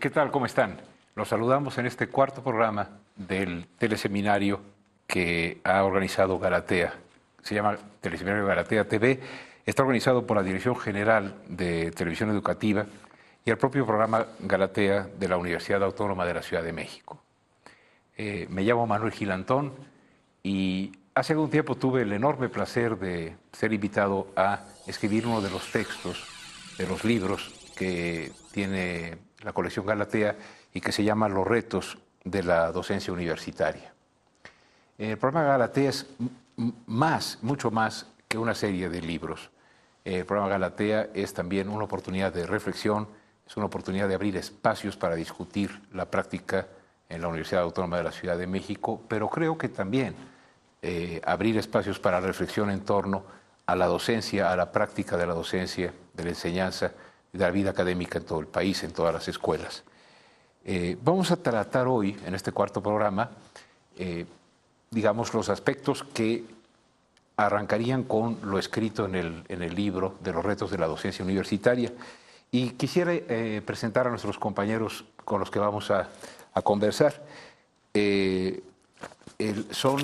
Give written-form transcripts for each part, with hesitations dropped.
¿Qué tal? ¿Cómo están? Los saludamos en este cuarto programa del teleseminario que ha organizado Galatea. Se llama Teleseminario Galatea TV. Está organizado por la Dirección General de Televisión Educativa y el propio programa Galatea de la Universidad Autónoma de la Ciudad de México. Me llamo Manuel Gilantón y hace algún tiempo tuve el enorme placer de ser invitado a escribir uno de los textos de los libros que tiene la colección Galatea y que se llama Los retos de la docencia universitaria. El programa Galatea es mucho más que una serie de libros. El programa Galatea es también una oportunidad de reflexión, es una oportunidad de abrir espacios para discutir la práctica en la Universidad Autónoma de la Ciudad de México, pero creo que también abrir espacios para reflexión en torno a la docencia, a la práctica de la docencia, de la enseñanza y de la vida académica en todo el país, en todas las escuelas. Vamos a tratar hoy, en este cuarto programa, digamos, los aspectos que arrancarían con lo escrito en el libro de los retos de la docencia universitaria. Y quisiera presentar a nuestros compañeros con los que vamos a conversar. Son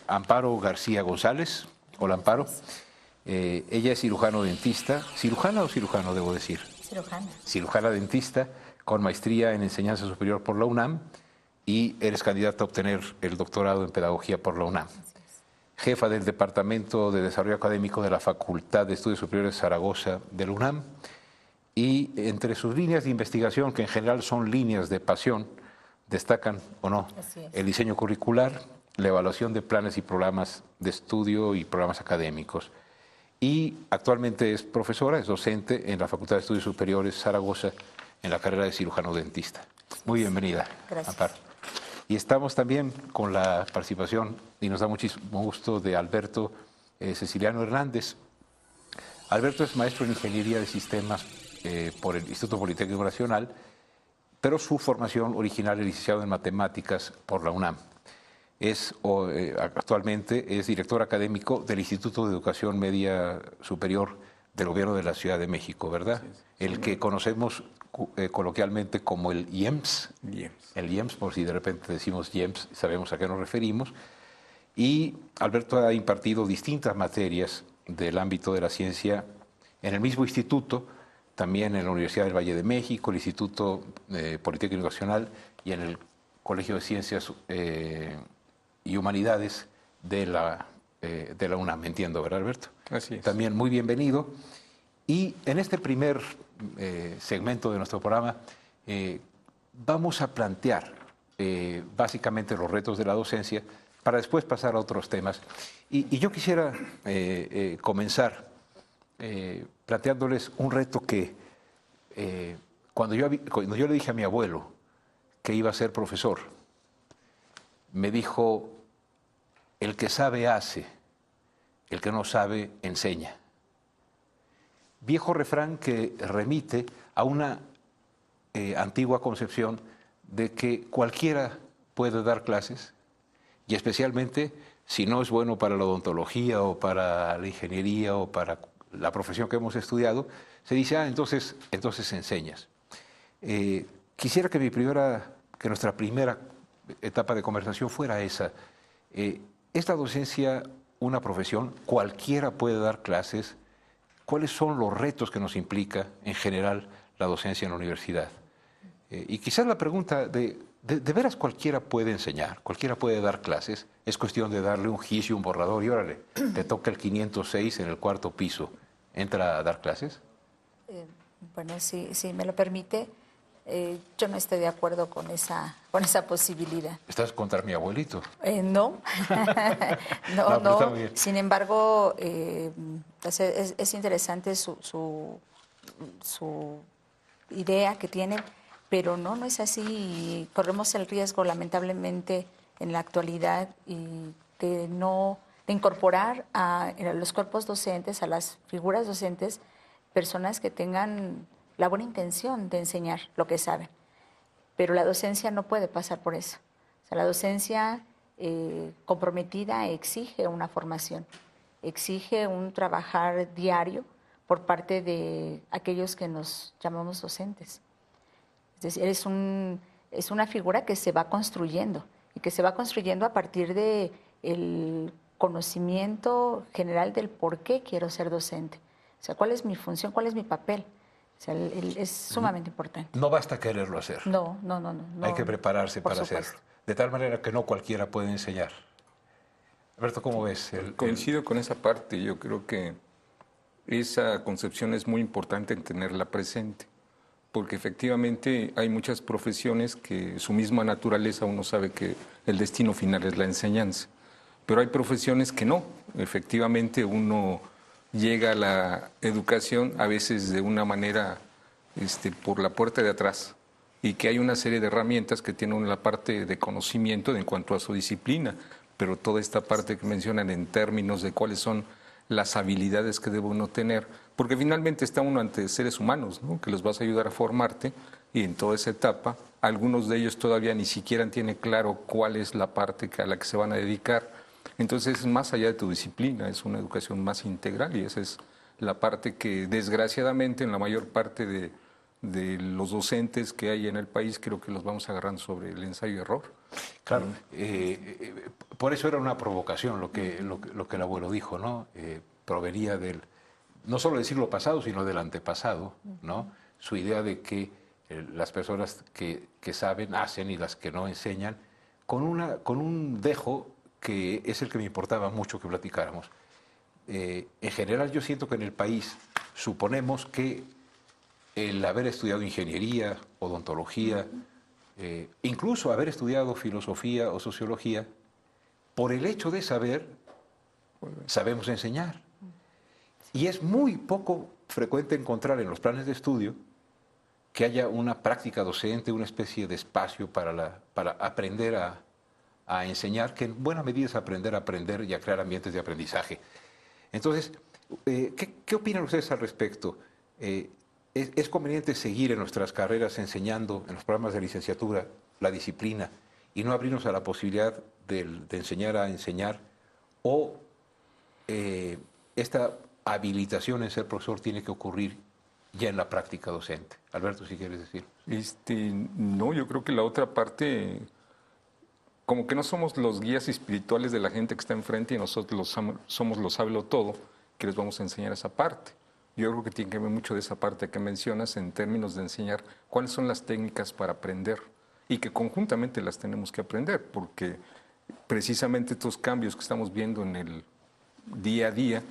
Amparo García González. Hola, Amparo. Ella es cirujano dentista. ¿Cirujana o cirujano, debo decir? Cirujana. Cirujana dentista con maestría en enseñanza superior por la UNAM y eres candidata a obtener el doctorado en pedagogía por la UNAM. Jefa del Departamento de Desarrollo Académico de la Facultad de Estudios Superiores Zaragoza de la UNAM. Y entre sus líneas de investigación, que en general son líneas de pasión, destacan, o no, el diseño curricular, la evaluación de planes y programas de estudio y programas académicos. Y actualmente es profesora, es docente en la Facultad de Estudios Superiores Zaragoza en la carrera de cirujano dentista. Muy bienvenida, Gracias. Amparo. Y estamos también con la participación, y nos da muchísimo gusto, de Alberto Ceciliano Hernández. Alberto es maestro en Ingeniería de Sistemas por el Instituto Politécnico Nacional, pero su formación original es licenciado en Matemáticas por la UNAM. Actualmente es director académico del Instituto de Educación Media Superior del Gobierno de la Ciudad de México, ¿verdad? Sí, el que conocemos coloquialmente como el IEMS. El IEMS, por si de repente decimos IEMS, sabemos a qué nos referimos. Y Alberto ha impartido distintas materias del ámbito de la ciencia en el mismo instituto, también en la Universidad del Valle de México, el Instituto Politécnico Nacional y en el Colegio de Ciencias y Humanidades de la UNAM, entiendo, ¿verdad, Alberto? Así es. También muy bienvenido. Y en este primer segmento de nuestro programa vamos a plantear básicamente los retos de la docencia para después pasar a otros temas. Y yo quisiera comenzar planteándoles un reto que cuando yo le dije a mi abuelo que iba a ser profesor, me dijo: el que sabe hace, el que no sabe enseña. Viejo refrán que remite a una antigua concepción de que cualquiera puede dar clases, y especialmente si no es bueno para la odontología o para la ingeniería o para la profesión que hemos estudiado, se dice, entonces enseñas. Quisiera que nuestra primera etapa de conversación fuera esa. ¿Es la docencia una profesión? ¿Cualquiera puede dar clases? ¿Cuáles son los retos que nos implica en general la docencia en la universidad? Y quizás la pregunta ¿de veras cualquiera puede enseñar? ¿Cualquiera puede dar clases? Es cuestión de darle un gis y un borrador y órale, te toca el 506 en el cuarto piso. ¿Entra a dar clases? Bueno, si me lo permite, yo no estoy de acuerdo con esa posibilidad. ¿Estás contra mi abuelito? No, no. Sin embargo, es interesante su idea que tiene, pero no es así. Corremos el riesgo, lamentablemente, en la actualidad de incorporar a los cuerpos docentes, a las figuras docentes, personas que tengan la buena intención de enseñar lo que saben. Pero la docencia no puede pasar por eso. O sea, la docencia comprometida exige una formación, exige un trabajar diario por parte de aquellos que nos llamamos docentes. Es decir, es una figura que se va construyendo y que se va construyendo a partir de el conocimiento general del por qué quiero ser docente. O sea, cuál es mi función, cuál es mi papel. O sea, es sumamente importante. No basta quererlo hacer. No. Hay que prepararse por para supuesto. hacerlo. De tal manera que no cualquiera puede enseñar. Alberto, ¿cómo ves? Coincido con esa parte. Yo creo que esa concepción es muy importante en tenerla presente, porque efectivamente hay muchas profesiones que su misma naturaleza uno sabe que el destino final es la enseñanza, pero hay profesiones que no. Efectivamente uno llega a la educación a veces de una manera por la puerta de atrás, y que hay una serie de herramientas que tienen la parte de conocimiento en cuanto a su disciplina, pero toda esta parte que mencionan en términos de cuáles son las habilidades que debe uno tener, porque finalmente está uno ante seres humanos, ¿no?, que los vas a ayudar a formarte, y en toda esa etapa, algunos de ellos todavía ni siquiera tienen claro cuál es la parte a la que se van a dedicar. Entonces es más allá de tu disciplina, es una educación más integral, y esa es la parte que desgraciadamente en la mayor parte de los docentes que hay en el país creo que los vamos agarrando sobre el ensayo y error. Claro, por eso era una provocación lo que el abuelo dijo, ¿no? Provenía no solo del siglo pasado, sino del antepasado, ¿no? Su idea de que las personas que saben, hacen, y las que no enseñan, con un dejo que es el que me importaba mucho que platicáramos. En general yo siento que en el país suponemos que el haber estudiado ingeniería, odontología, incluso haber estudiado filosofía o sociología, por el hecho de saber, sabemos enseñar. Y es muy poco frecuente encontrar en los planes de estudio que haya una práctica docente, una especie de espacio para aprender a enseñar, que en buena medida es aprender a aprender y a crear ambientes de aprendizaje. Entonces, ¿qué opinan ustedes al respecto? ¿Es conveniente seguir en nuestras carreras enseñando en los programas de licenciatura la disciplina y no abrirnos a la posibilidad de enseñar a enseñar? ¿O esta habilitación en ser profesor tiene que ocurrir ya en la práctica docente? Alberto, si quieres decir. No, yo creo que la otra parte, como que no somos los guías espirituales de la gente que está enfrente y nosotros somos los sábelo todo, que les vamos a enseñar esa parte. Yo creo que tiene que ver mucho de esa parte que mencionas en términos de enseñar cuáles son las técnicas para aprender, y que conjuntamente las tenemos que aprender, porque precisamente estos cambios que estamos viendo en el día a día,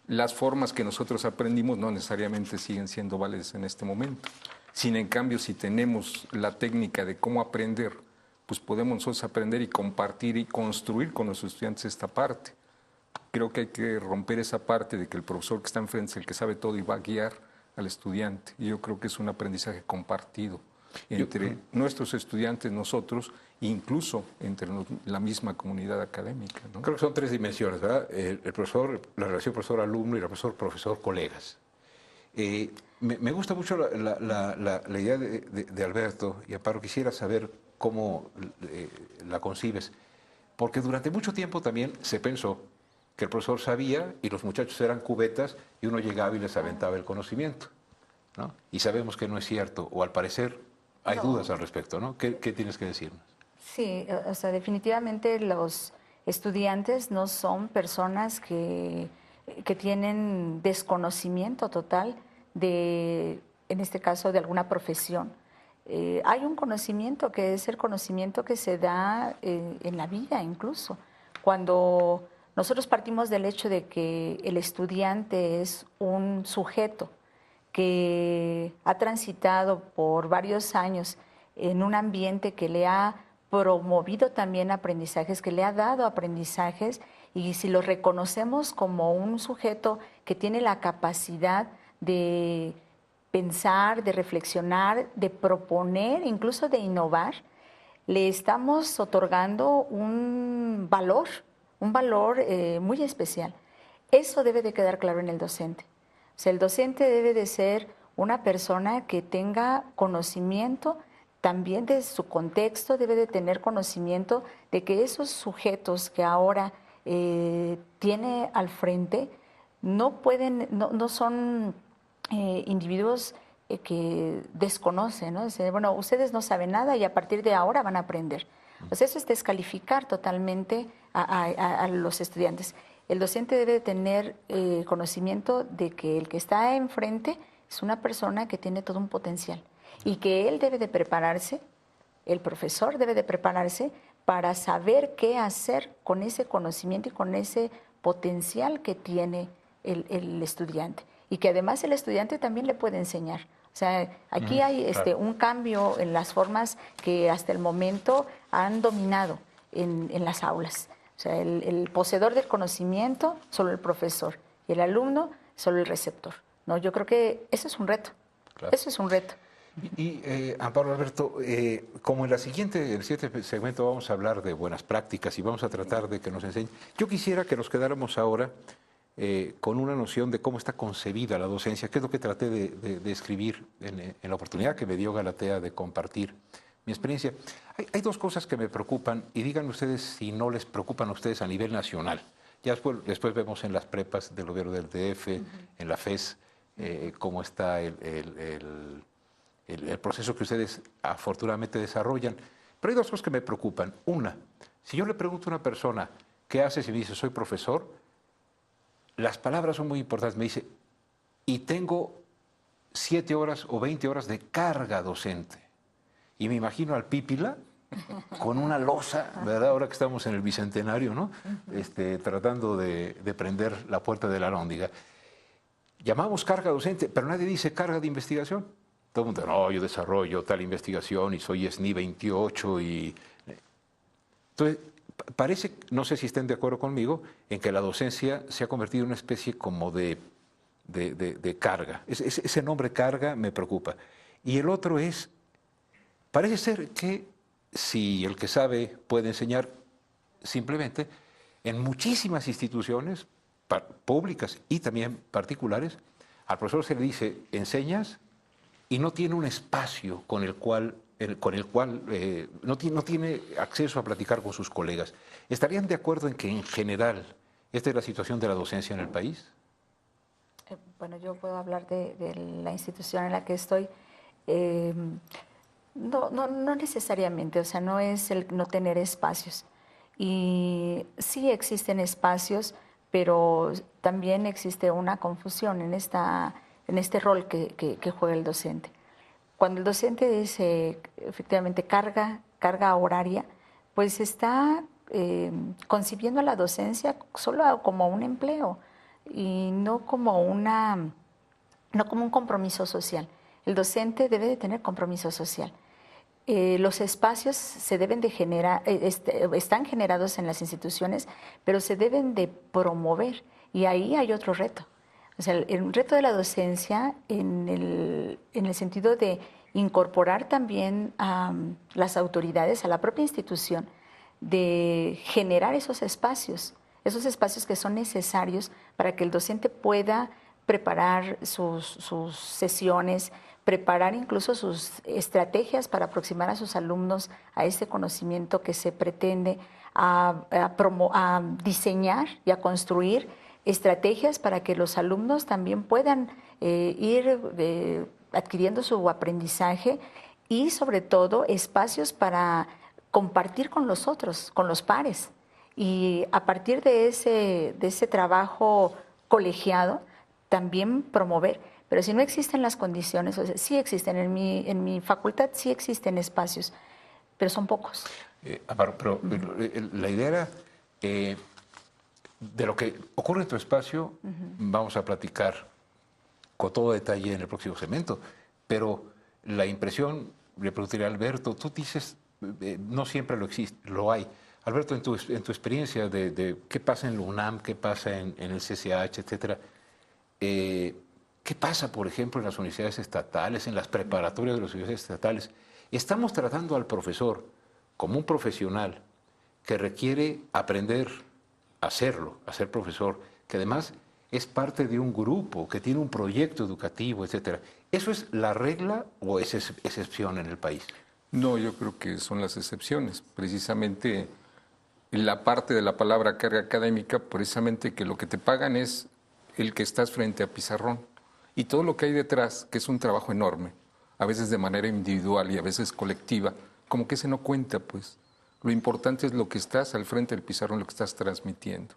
las formas que nosotros aprendimos no necesariamente siguen siendo válidas en este momento. Sin en cambio, si tenemos la técnica de cómo aprender, pues podemos nosotros aprender y compartir y construir con los estudiantes esta parte. Creo que hay que romper esa parte de que el profesor que está enfrente es el que sabe todo y va a guiar al estudiante. Y yo creo que es un aprendizaje compartido entre nuestros estudiantes, nosotros, incluso entre la misma comunidad académica, ¿no? Creo que son tres dimensiones, ¿verdad? El profesor, la relación profesor-alumno y la profesor-colegas. Me gusta mucho la idea de Alberto, y Amparo, quisiera saber cómo la concibes, porque durante mucho tiempo también se pensó que el profesor sabía y los muchachos eran cubetas y uno llegaba y les aventaba el conocimiento, ¿no? Y sabemos que no es cierto, o al parecer hay dudas al respecto, ¿no? ¿Qué tienes que decirnos? Sí, o sea, definitivamente los estudiantes no son personas que tienen desconocimiento total de, en este caso, de alguna profesión. Hay un conocimiento que es el conocimiento que se da en la vida incluso. Cuando nosotros partimos del hecho de que el estudiante es un sujeto que ha transitado por varios años en un ambiente que le ha promovido también aprendizajes, que le ha dado aprendizajes, y si lo reconocemos como un sujeto que tiene la capacidad de pensar, de reflexionar, de proponer, incluso de innovar, le estamos otorgando un valor muy especial. Eso debe de quedar claro en el docente. O sea, el docente debe de ser una persona que tenga conocimiento también de su contexto, debe de tener conocimiento de que esos sujetos que ahora tiene al frente no son individuos que desconoce, ¿no? Dice, bueno, ustedes no saben nada y a partir de ahora van a aprender. Pues eso es descalificar totalmente a los estudiantes. El docente debe tener conocimiento de que el que está enfrente es una persona que tiene todo un potencial y que él debe de prepararse, el profesor debe de prepararse para saber qué hacer con ese conocimiento y con ese potencial que tiene el estudiante. Y que además el estudiante también le puede enseñar. O sea, aquí hay un cambio en las formas que hasta el momento han dominado en las aulas. O sea, el poseedor del conocimiento, solo el profesor, y el alumno, solo el receptor. No, yo creo que eso es un reto. Claro. Eso es un reto. Y Amparo, Alberto, como en el siguiente segmento vamos a hablar de buenas prácticas y vamos a tratar de que nos enseñen, yo quisiera que nos quedáramos ahora con una noción de cómo está concebida la docencia, que es lo que traté de escribir en la oportunidad que me dio Galatea de compartir mi experiencia. Hay dos cosas que me preocupan y díganme ustedes si no les preocupan a ustedes a nivel nacional. Ya después vemos en las prepas del gobierno del DF, en la FES, cómo está el proceso que ustedes afortunadamente desarrollan. Pero hay dos cosas que me preocupan. Una, si yo le pregunto a una persona, ¿qué haces? Y me dice, soy profesor, las palabras son muy importantes. Me dice, y tengo 7 horas o 20 horas de carga docente. Y me imagino al Pípila con una losa, ¿verdad? Ahora que estamos en el Bicentenario, ¿no? Tratando de prender la puerta de la Alhóndiga. Llamamos carga docente, pero nadie dice carga de investigación. Todo el mundo, no, yo desarrollo tal investigación y soy SNI 28 y... Entonces, parece, no sé si estén de acuerdo conmigo, en que la docencia se ha convertido en una especie como de carga. Ese nombre carga me preocupa. Y el otro es, parece ser que si el que sabe puede enseñar, simplemente en muchísimas instituciones públicas y también particulares, al profesor se le dice, enseñas, y no tiene un espacio con el cual no tiene acceso a platicar con sus colegas. ¿Estarían de acuerdo en que en general esta es la situación de la docencia en el país? Bueno, yo puedo hablar de la institución en la que estoy. No necesariamente, o sea, no es el no tener espacios. Y sí existen espacios, pero también existe una confusión en este rol que juega el docente. Cuando el docente dice efectivamente carga horaria, pues está concibiendo a la docencia solo como un empleo y no como un compromiso social. El docente debe de tener compromiso social. Los espacios se deben de generar, están generados en las instituciones, pero se deben de promover y ahí hay otro reto. O sea, el reto de la docencia en el sentido de incorporar también a las autoridades, a la propia institución, de generar esos espacios que son necesarios para que el docente pueda preparar sus sesiones, preparar incluso sus estrategias para aproximar a sus alumnos a ese conocimiento que se pretende, a diseñar y a construir estrategias para que los alumnos también puedan ir adquiriendo su aprendizaje y sobre todo espacios para compartir con los otros, con los pares. Y a partir de ese trabajo colegiado, también promover. Pero si no existen las condiciones, o sea, sí existen, en mi facultad sí existen espacios, pero son pocos. Pero la idea era, de lo que ocurre en tu espacio, vamos a platicar con todo detalle en el próximo segmento, pero la impresión, le preguntaría a Alberto, tú dices, no siempre lo hay. Alberto, en tu experiencia de qué pasa en la UNAM, qué pasa en el CCH, etcétera, ¿qué pasa, por ejemplo, en las universidades estatales, en las preparatorias de las universidades estatales? Estamos tratando al profesor como un profesional que requiere aprender a hacerlo, a ser profesor, que además es parte de un grupo, que tiene un proyecto educativo, etcétera. ¿Eso es la regla o es excepción en el país? No, yo creo que son las excepciones. Precisamente la parte de la palabra carga académica, precisamente que lo que te pagan es el que estás frente a pizarrón Y todo lo que hay detrás, que es un trabajo enorme, a veces de manera individual y a veces colectiva, como que ese no cuenta, pues. Lo importante es lo que estás al frente del pizarrón, lo que estás transmitiendo.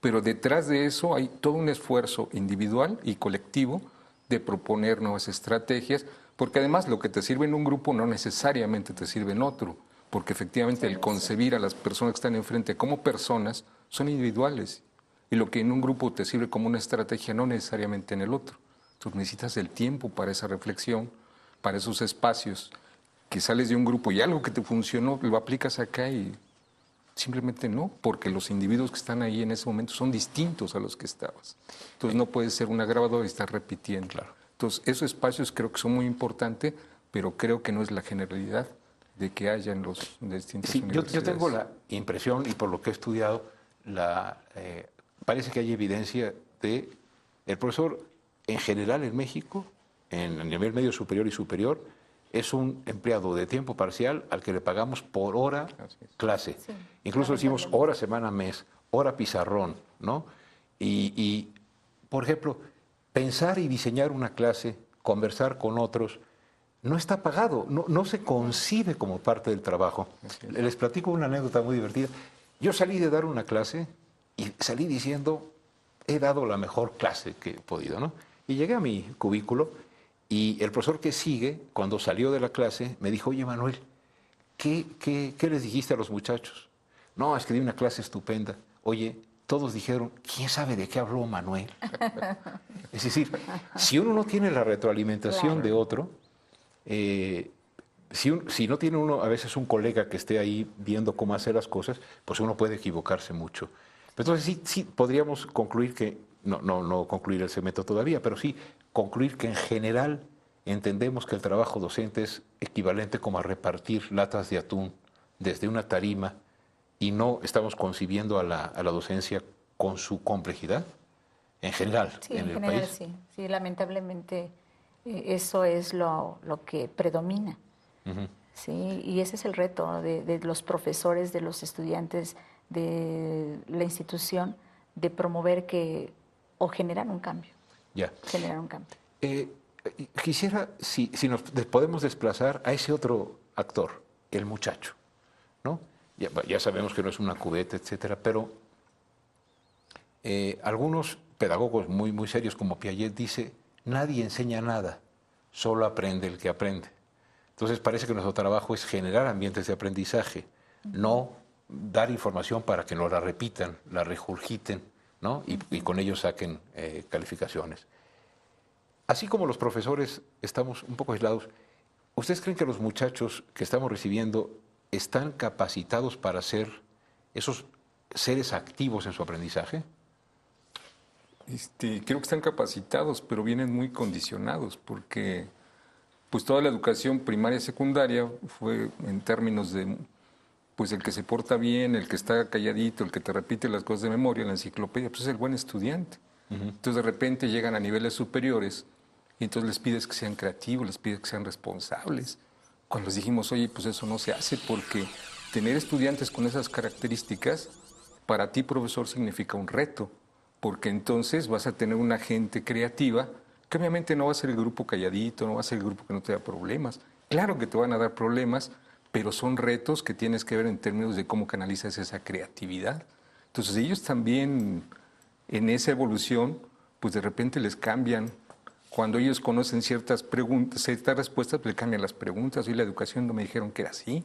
Pero detrás de eso hay todo un esfuerzo individual y colectivo de proponer nuevas estrategias, porque además lo que te sirve en un grupo no necesariamente te sirve en otro, porque efectivamente el concebir a las personas que están enfrente como personas son individuales, y lo que en un grupo te sirve como una estrategia no necesariamente en el otro. Entonces necesitas el tiempo para esa reflexión, para esos espacios, que sales de un grupo y algo que te funcionó lo aplicas acá y simplemente no, porque los individuos que están ahí en ese momento son distintos a los que estabas. Entonces no puedes ser una grabadora y estar repitiendo. Claro. Entonces esos espacios creo que son muy importantes, pero creo que no es la generalidad de que haya en los distintos Sí, yo universidades. tengo la impresión, y por lo que he estudiado, parece que hay evidencia de el profesor en general en México, en el nivel medio superior y superior, es un empleado de tiempo parcial al que le pagamos por hora clase. Sí, Incluso decimos hora, semana, mes, hora pizarrón, ¿no? Y, por ejemplo, pensar y diseñar una clase, conversar con otros, no está pagado, no se concibe como parte del trabajo. Les platico una anécdota muy divertida. Yo salí de dar una clase y salí diciendo, he dado la mejor clase que he podido, ¿no? Y llegué a mi cubículo y el profesor que sigue, cuando salió de la clase, me dijo, oye, Manuel, ¿qué les dijiste a los muchachos? No, es que di una clase estupenda. Oye, todos dijeron, ¿quién sabe de qué habló Manuel? Es decir, si uno no tiene la retroalimentación de otro, si no tiene uno a veces un colega que esté ahí viendo cómo hacer las cosas, pues uno puede equivocarse mucho. Entonces sí podríamos concluir que, no concluir el segmento todavía, pero sí concluir que en general entendemos que el trabajo docente es equivalente como a repartir latas de atún desde una tarima y no estamos concibiendo a la docencia con su complejidad en general Sí, en en el general país. sí. Sí, lamentablemente eso es lo que predomina. Ujú. Sí, y ese es el reto de los profesores, de los estudiantes, de la institución, de promover que o generar un cambio, Ya. generar un cambio. Quisiera, si nos podemos desplazar a ese otro actor, el muchacho, ¿no? Ya sabemos que no es una cubeta, etcétera, pero algunos pedagogos muy serios como Piaget dice, nadie enseña nada, solo aprende el que aprende. Entonces parece que nuestro trabajo es generar ambientes de aprendizaje, no dar información para que nos la repitan, la regurgiten, ¿no? Y con ello saquen calificaciones. Así como los profesores estamos un poco aislados, ¿ustedes creen que los muchachos que estamos recibiendo están capacitados para ser esos seres activos en su aprendizaje? Creo que están capacitados, pero vienen muy condicionados, porque pues toda la educación primaria y secundaria fue en términos de pues el que se porta bien, el que está calladito, el que te repite las cosas de memoria, la enciclopedia, pues es el buen estudiante. Entonces de repente llegan a niveles superiores y entonces les pides que sean creativos, les pides que sean responsables. Cuando les dijimos, oye, pues eso no se hace porque tener estudiantes con esas características, para ti, profesor, significa un reto, porque entonces vas a tener una gente creativa que obviamente no va a ser el grupo calladito, no va a ser el grupo que no te da problemas. Claro que te van a dar problemas, pero son retos que tienes que ver en términos de cómo canalizas esa creatividad. Entonces ellos también en esa evolución, pues de repente les cambian. Cuando ellos conocen ciertas preguntas, ciertas respuestas, pues le cambian las preguntas. Hoy la educación no me dijeron que era así.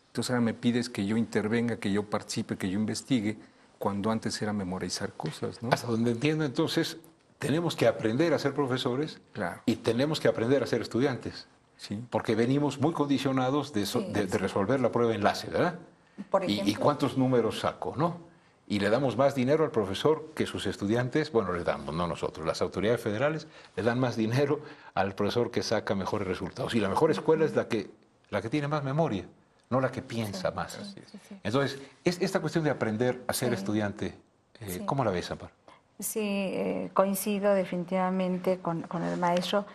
Entonces ahora me pides que yo intervenga, que yo participe, que yo investigue, cuando antes era memorizar cosas, ¿no? Hasta donde entiendo, entonces, tenemos que aprender a ser profesores Claro. y tenemos que aprender a ser estudiantes. Sí. Porque venimos muy condicionados de resolver la prueba enlace, ¿verdad? Por ¿Y ejemplo. cuántos números saco, no? Y le damos más dinero al profesor que sus estudiantes, bueno, le damos, no nosotros, las autoridades federales le dan más dinero al profesor que saca mejores resultados. Y la mejor escuela es la que tiene más memoria, no la que piensa más. Sí. Entonces, esta cuestión de aprender a ser estudiante, ¿cómo la ves, Amparo? Sí, coincido definitivamente con el maestro.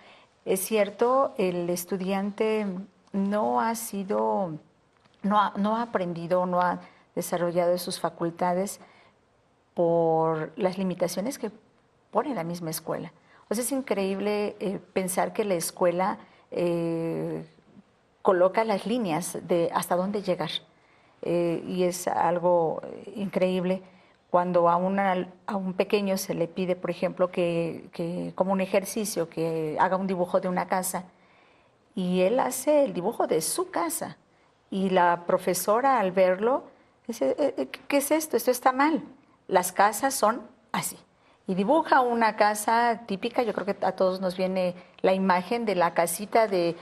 Es cierto, el estudiante no ha aprendido, no ha desarrollado sus facultades por las limitaciones que pone la misma escuela. Pues es increíble pensar que la escuela coloca las líneas de hasta dónde llegar. Y es algo increíble cuando a un pequeño se le pide, por ejemplo, que como un ejercicio, que haga un dibujo de una casa, y él hace el dibujo de su casa. Y la profesora, al verlo, dice, ¿qué es esto? Esto está mal. Las casas son así. Y dibuja una casa típica, yo creo que a todos nos viene la imagen de la casita de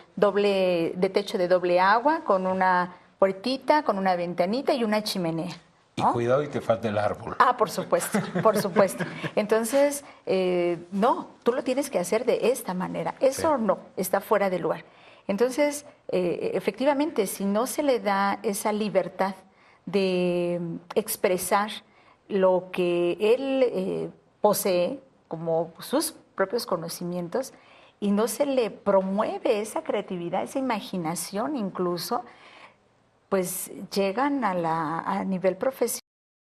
techo de doble agua, con una puertita, con una ventanita y una chimenea. Y ¿no? cuidado y te falta el árbol. Ah, por supuesto, por supuesto. Entonces, no, tú lo tienes que hacer de esta manera. Eso no, está fuera de lugar. Entonces, efectivamente, si no se le da esa libertad de expresar lo que él posee como sus propios conocimientos y no se le promueve esa creatividad, esa imaginación incluso, pues llegan a nivel profesional